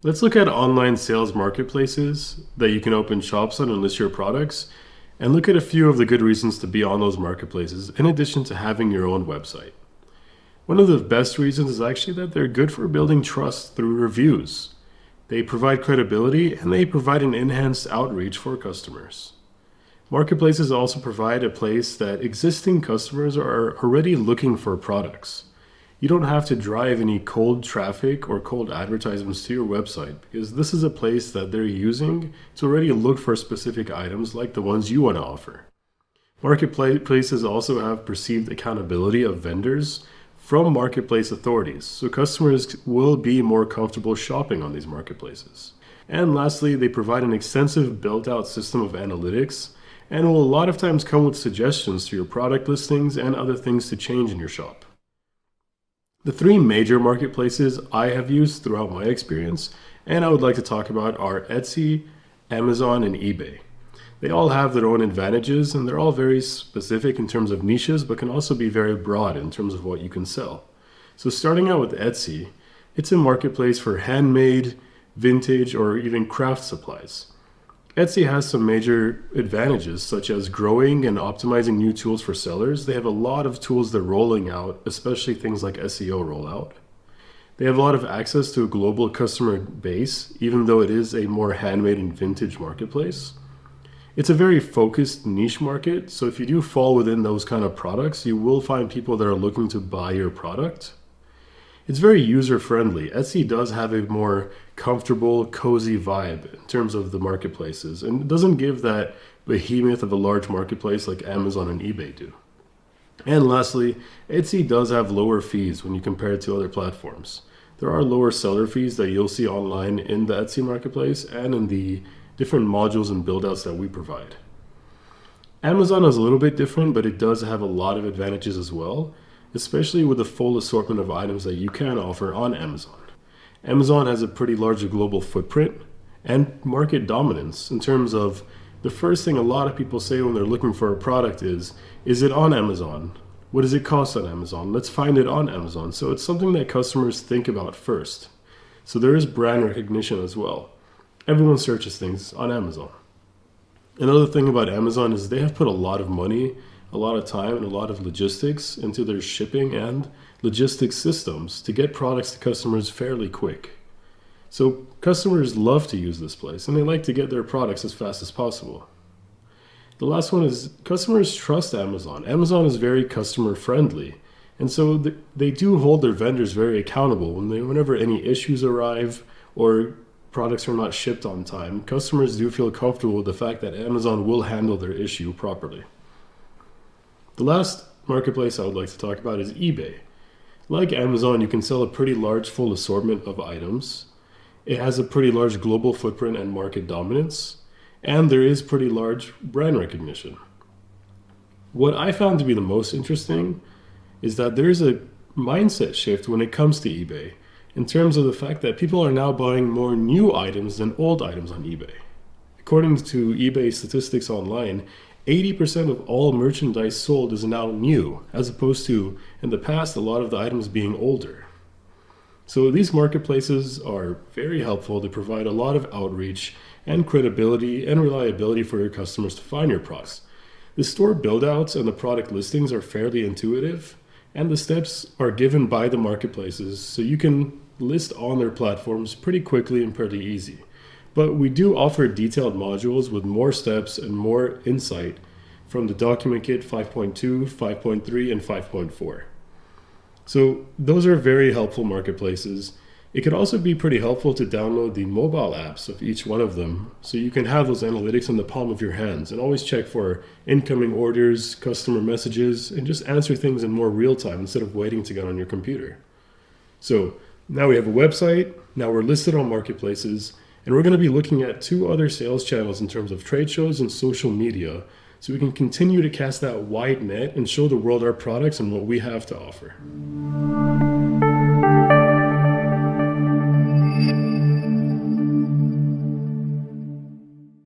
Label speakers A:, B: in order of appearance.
A: Let's look at online sales marketplaces that you can open shops on and list your products, and look at a few of the good reasons to be on those marketplaces in addition to having your own website. One of the best reasons is actually that they're good for building trust through reviews. They provide credibility and they provide an enhanced outreach for customers. Marketplaces also provide a place that existing customers are already looking for products. You don't have to drive any cold traffic or cold advertisements to your website because this is a place that they're using to already look for specific items like the ones you want to offer. Marketplaces also have perceived accountability of vendors from marketplace authorities, so customers will be more comfortable shopping on these marketplaces. And lastly, they provide an extensive built-out system of analytics and will a lot of times come with suggestions to your product listings and other things to change in your shop. The three major marketplaces I have used throughout my experience and I would like to talk about are Etsy, Amazon, and eBay. They all have their own advantages and they're all very specific in terms of niches, but can also be very broad in terms of what you can sell. So starting out with Etsy, it's a marketplace for handmade, vintage, or even craft supplies. Etsy has some major advantages, such as growing and optimizing new tools for sellers. They have a lot of tools they're rolling out, especially things like SEO rollout. They have a lot of access to a global customer base, even though it is a more handmade and vintage marketplace. It's a very focused niche market, so if you do fall within those kind of products, you will find people that are looking to buy your product. It's very user-friendly. Etsy does have a more comfortable, cozy vibe in terms of the marketplaces, and it doesn't give that behemoth of a large marketplace like Amazon and eBay do. And lastly, Etsy does have lower fees when you compare it to other platforms. There are lower seller fees that you'll see online in the Etsy marketplace and in the different modules and build-outs that we provide. Amazon is a little bit different, but it does have a lot of advantages as well, especially with the full assortment of items that you can offer on Amazon. Amazon has a pretty large global footprint and market dominance in terms of the first thing a lot of people say when they're looking for a product is it on Amazon? What does it cost on Amazon? Let's find it on Amazon. So it's something that customers think about first. So there is brand recognition as well. Everyone searches things on Amazon. Another thing about Amazon is they have put a lot of money, a lot of time, and a lot of logistics into their shipping and logistics systems to get products to customers fairly quick. So customers love to use this place and they like to get their products as fast as possible. The last one is customers trust Amazon. Amazon is very customer friendly. And so they do hold their vendors very accountable whenever any issues arrive or products are not shipped on time. Customers do feel comfortable with the fact that Amazon will handle their issue properly. The last marketplace I would like to talk about is eBay. Like Amazon, you can sell a pretty large full assortment of items. It has a pretty large global footprint and market dominance, and there is pretty large brand recognition. What I found to be the most interesting is that there's a mindset shift when it comes to eBay in terms of the fact that people are now buying more new items than old items on eBay. According to eBay statistics online, 80% of all merchandise sold is now new, as opposed to, in the past, a lot of the items being older. So these marketplaces are very helpful. They provide a lot of outreach and credibility and reliability for your customers to find your products. The store build-outs and the product listings are fairly intuitive, and the steps are given by the marketplaces, so you can list on their platforms pretty quickly and pretty easy. But we do offer detailed modules with more steps and more insight from the Document Kit 5.2, 5.3, and 5.4. So those are very helpful marketplaces. It could also be pretty helpful to download the mobile apps of each one of them so you can have those analytics in the palm of your hands and always check for incoming orders, customer messages, and just answer things in more real time instead of waiting to get on your computer. So now we have a website, now we're listed on marketplaces, and we're going to be looking at two other sales channels in terms of trade shows and social media so we can continue to cast that wide net and show the world our products and what we have to offer.